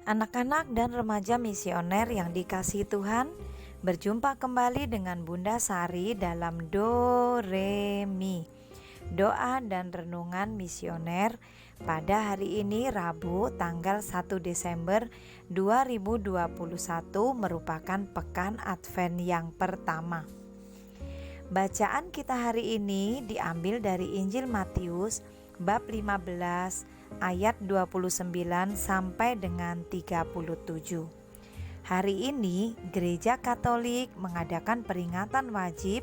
Anak-anak dan remaja misioner yang dikasihi Tuhan, berjumpa kembali dengan Bunda Sari dalam Do Re Mi, doa dan renungan misioner pada hari ini Rabu tanggal 1 Desember 2021 merupakan pekan Advent yang pertama. Bacaan kita hari ini diambil dari Injil Matius bab 15 ayat 29 sampai dengan 37. Hari ini Gereja Katolik mengadakan peringatan wajib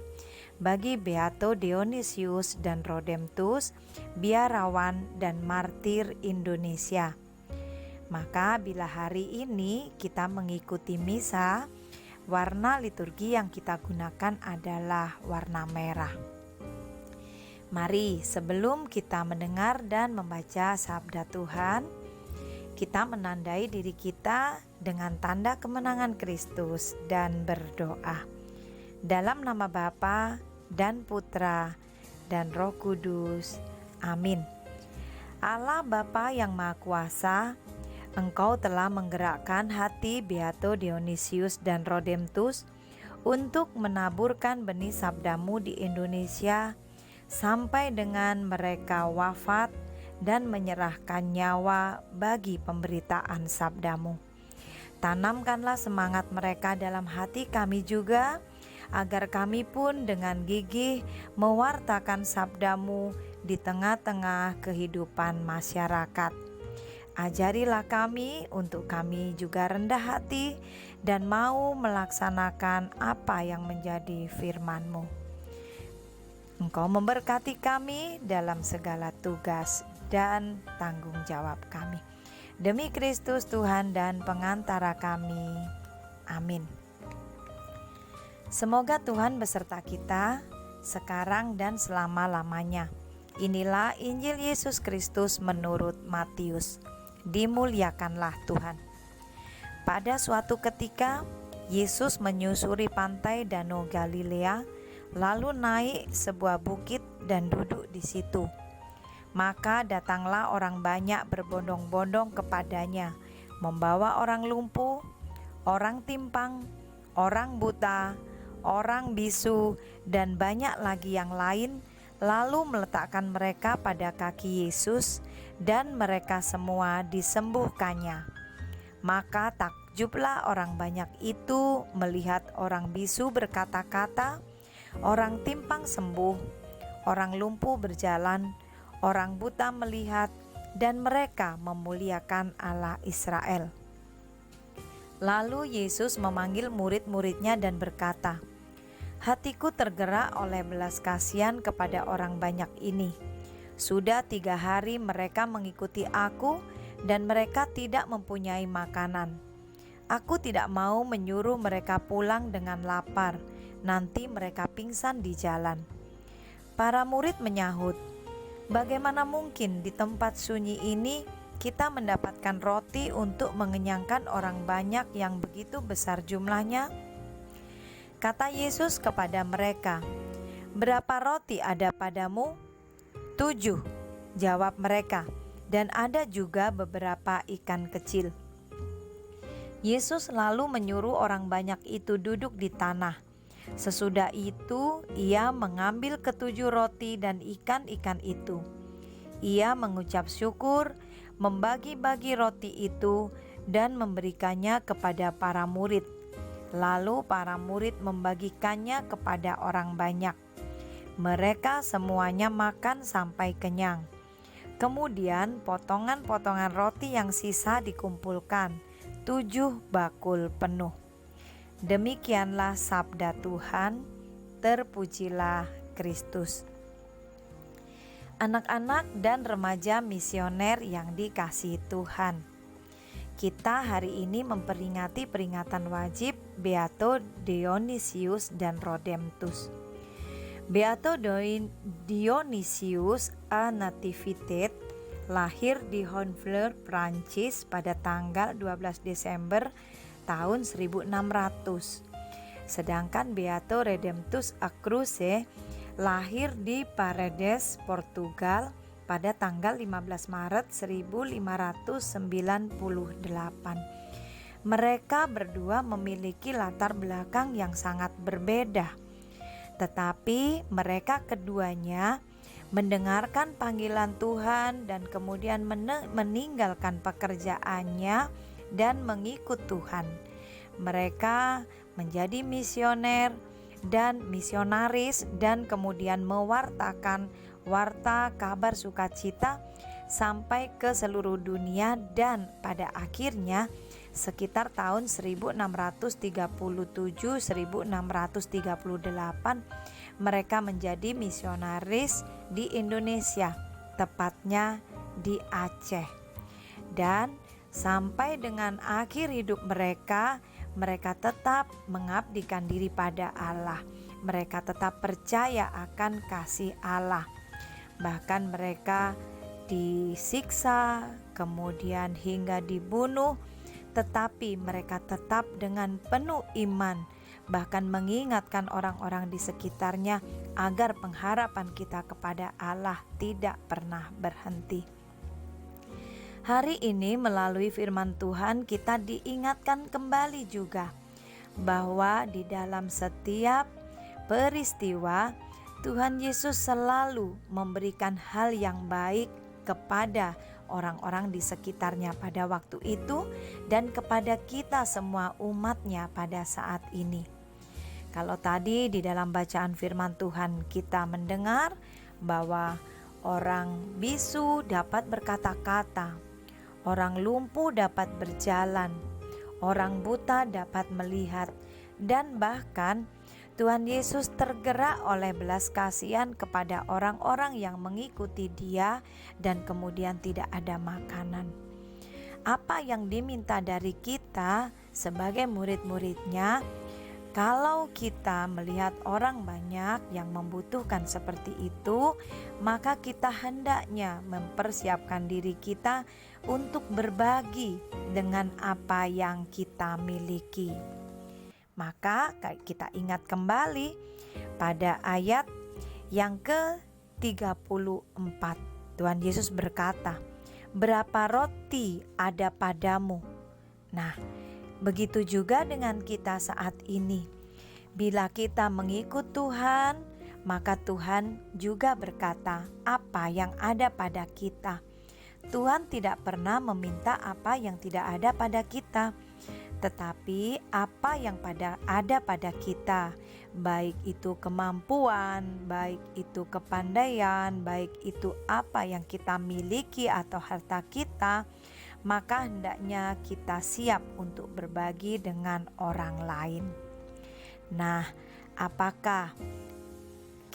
bagi Beato Dionysius dan Rodemtus, biarawan dan martir Indonesia. Maka bila hari ini kita mengikuti misa, warna liturgi yang kita gunakan adalah warna merah. Mari sebelum kita mendengar dan membaca sabda Tuhan, kita menandai diri kita dengan tanda kemenangan Kristus dan berdoa. Dalam nama Bapa dan Putra dan Roh Kudus. Amin. Allah Bapa yang Maha Kuasa, Engkau telah menggerakkan hati Beato Dionysius dan Rodemtus untuk menaburkan benih sabdamu di Indonesia sampai dengan mereka wafat dan menyerahkan nyawa bagi pemberitaan sabdamu. Tanamkanlah semangat mereka dalam hati kami juga, agar kami pun dengan gigih mewartakan sabdamu di tengah-tengah kehidupan masyarakat. Ajarilah kami untuk kami juga rendah hati dan mau melaksanakan apa yang menjadi firman-Mu. Engkau memberkati kami dalam segala tugas dan tanggung jawab kami. Demi Kristus Tuhan dan pengantara kami. Amin. Semoga Tuhan beserta kita sekarang dan selama-lamanya. Inilah Injil Yesus Kristus menurut Matius. Dimuliakanlah Tuhan. Pada suatu ketika, Yesus menyusuri pantai Danau Galilea, lalu naik sebuah bukit dan duduk di situ. Maka datanglah orang banyak berbondong-bondong kepadanya, membawa orang lumpuh, orang timpang, orang buta, orang bisu, dan banyak lagi yang lain, lalu meletakkan mereka pada kaki Yesus, dan mereka semua disembuhkannya. Maka takjublah orang banyak itu melihat orang bisu berkata-kata, orang timpang sembuh, orang lumpuh berjalan, orang buta melihat, dan mereka memuliakan Allah Israel. Lalu Yesus memanggil murid-muridnya dan berkata, "Hatiku tergerak oleh belas kasihan kepada orang banyak ini. Sudah 3 hari mereka mengikuti aku dan mereka tidak mempunyai makanan. Aku tidak mau menyuruh mereka pulang dengan lapar, nanti mereka pingsan di jalan." Para murid menyahut, "Bagaimana mungkin di tempat sunyi ini kita mendapatkan roti untuk mengenyangkan orang banyak yang begitu besar jumlahnya?" Kata Yesus kepada mereka, "Berapa roti ada padamu?" 7, jawab mereka, "dan ada juga beberapa ikan kecil." Yesus lalu menyuruh orang banyak itu duduk di tanah. Sesudah itu, ia mengambil ke-7 roti dan ikan-ikan itu. Ia mengucap syukur, membagi-bagi roti itu, dan memberikannya kepada para murid. Lalu para murid membagikannya kepada orang banyak. Mereka semuanya makan sampai kenyang. Kemudian potongan-potongan roti yang sisa dikumpulkan, 7 bakul penuh. Demikianlah sabda Tuhan, terpujilah Kristus. Anak-anak dan remaja misioner yang dikasihi Tuhan, kita hari ini memperingati peringatan wajib Beato Dionysius dan Rodemtus. Beato Dionysius a Nativitate lahir di Honfleur, Prancis pada tanggal 12 Desember tahun 1600. Sedangkan Beato Redemptus a Cruce lahir di Paredes, Portugal pada tanggal 15 Maret 1598. Mereka berdua memiliki latar belakang yang sangat berbeda, tetapi mereka keduanya mendengarkan panggilan Tuhan dan kemudian meninggalkan pekerjaannya dan mengikut Tuhan. Mereka menjadi misioner dan misionaris dan kemudian mewartakan warta kabar sukacita sampai ke seluruh dunia, dan pada akhirnya sekitar tahun 1637-1638 mereka menjadi misionaris di Indonesia, tepatnya di Aceh. Dan sampai dengan akhir hidup mereka, mereka tetap mengabdikan diri pada Allah. Mereka tetap percaya akan kasih Allah. Bahkan mereka disiksa, kemudian hingga dibunuh, tetapi mereka tetap dengan penuh iman, bahkan mengingatkan orang-orang di sekitarnya agar pengharapan kita kepada Allah tidak pernah berhenti. Hari ini melalui firman Tuhan kita diingatkan kembali juga bahwa di dalam setiap peristiwa Tuhan Yesus selalu memberikan hal yang baik kepada orang-orang di sekitarnya pada waktu itu dan kepada kita semua umatnya pada saat ini. Kalau tadi di dalam bacaan firman Tuhan kita mendengar bahwa orang bisu dapat berkata-kata, orang lumpuh dapat berjalan, orang buta dapat melihat, dan bahkan Tuhan Yesus tergerak oleh belas kasihan kepada orang-orang yang mengikuti Dia dan kemudian tidak ada makanan. Apa yang diminta dari kita sebagai murid-muridnya? Kalau kita melihat orang banyak yang membutuhkan seperti itu, maka kita hendaknya mempersiapkan diri kita untuk berbagi dengan apa yang kita miliki. Maka kita ingat kembali pada ayat yang ke-34. Tuhan Yesus berkata, "Berapa roti ada padamu?" Nah, begitu juga dengan kita saat ini. Bila kita mengikut Tuhan, maka Tuhan juga berkata apa yang ada pada kita. Tuhan tidak pernah meminta apa yang tidak ada pada kita, tetapi apa yang ada pada kita, baik itu kemampuan, baik itu kepandaian, baik itu apa yang kita miliki atau harta kita, maka hendaknya kita siap untuk berbagi dengan orang lain. Nah, apakah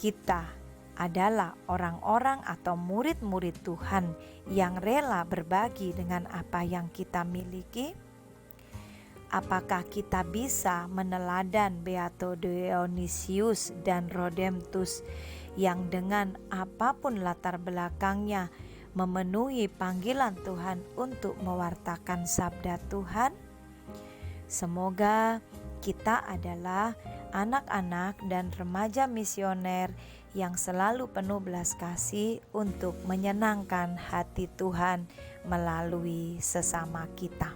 kita adalah orang-orang atau murid-murid Tuhan yang rela berbagi dengan apa yang kita miliki? Apakah kita bisa meneladan Beato Dionysius dan Rodemtus yang dengan apapun latar belakangnya memenuhi panggilan Tuhan untuk mewartakan sabda Tuhan? Semoga kita adalah anak-anak dan remaja misioner yang selalu penuh belas kasih untuk menyenangkan hati Tuhan melalui sesama kita.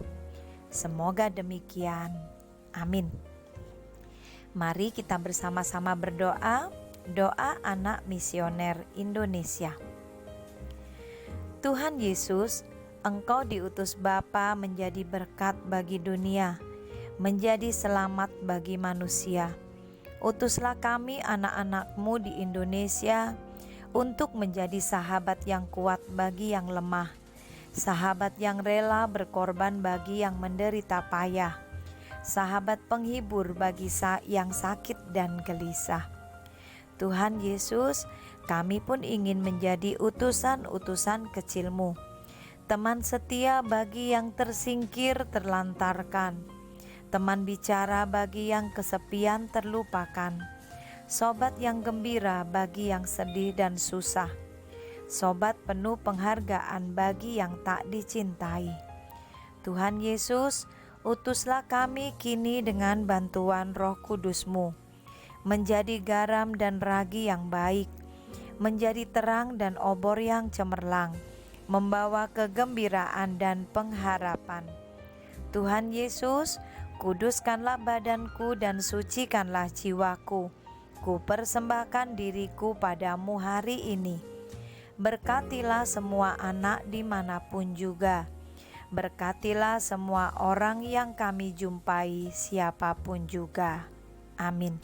Semoga demikian. Amin. Mari kita bersama-sama berdoa, doa anak misioner Indonesia. Tuhan Yesus, Engkau diutus Bapa menjadi berkat bagi dunia, menjadi selamat bagi manusia. Utuslah kami anak-anak-Mu di Indonesia untuk menjadi sahabat yang kuat bagi yang lemah, sahabat yang rela berkorban bagi yang menderita payah, sahabat penghibur bagi yang sakit dan gelisah. Tuhan Yesus, kami pun ingin menjadi utusan-utusan kecil-Mu, teman setia bagi yang tersingkir terlantarkan, teman bicara bagi yang kesepian terlupakan, sobat yang gembira bagi yang sedih dan susah, sobat penuh penghargaan bagi yang tak dicintai. Tuhan Yesus, utuslah kami kini dengan bantuan Roh Kudus-Mu, menjadi garam dan ragi yang baik, menjadi terang dan obor yang cemerlang, membawa kegembiraan dan pengharapan. Tuhan Yesus, kuduskanlah badanku dan sucikanlah jiwaku. Ku persembahkan diriku padamu hari ini. Berkatilah semua anak dimanapun juga. Berkatilah semua orang yang kami jumpai, siapapun juga. Amin.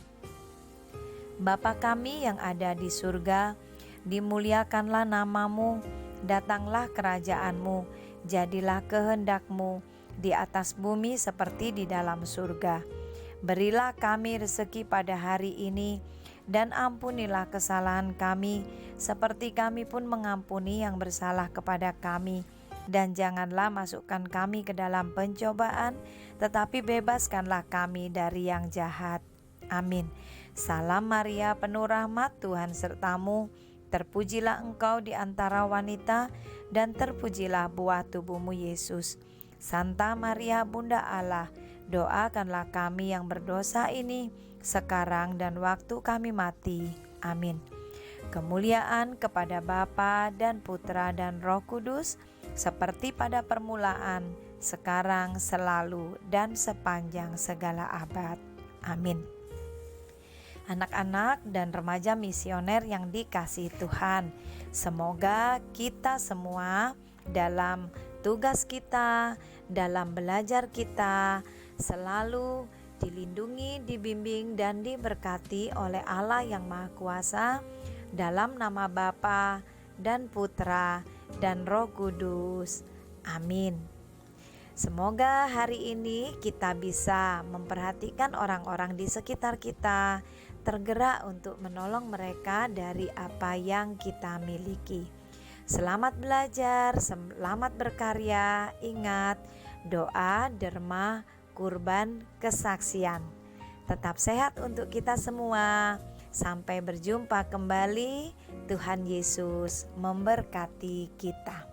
Bapa kami yang ada di surga, dimuliakanlah namamu, datanglah kerajaanmu, jadilah kehendakmu di atas bumi seperti di dalam surga. Berilah kami rezeki pada hari ini, dan ampunilah kesalahan kami, seperti kami pun mengampuni yang bersalah kepada kami. Dan janganlah masukkan kami ke dalam pencobaan, tetapi bebaskanlah kami dari yang jahat. Amin. Salam Maria, penuh rahmat, Tuhan sertamu. Terpujilah engkau di antara wanita, dan terpujilah buah tubuhmu Yesus. Santa Maria, Bunda Allah, doakanlah kami yang berdosa ini, sekarang dan waktu kami mati. Amin. Kemuliaan kepada Bapa dan Putra dan Roh Kudus, seperti pada permulaan, sekarang, selalu, dan sepanjang segala abad. Amin. Anak-anak dan remaja misioner yang dikasihi Tuhan, semoga kita semua dalam tugas kita, dalam belajar kita, selalu dilindungi, dibimbing, dan diberkati oleh Allah yang Maha Kuasa, dalam nama Bapa dan Putra dan Roh Kudus. Amin. Semoga hari ini kita bisa memperhatikan orang-orang di sekitar kita, tergerak untuk menolong mereka dari apa yang kita miliki. Selamat belajar, selamat berkarya. Ingat, doa, derma, kurban, kesaksian. Tetap sehat untuk kita semua. Sampai berjumpa kembali. Tuhan Yesus memberkati kita.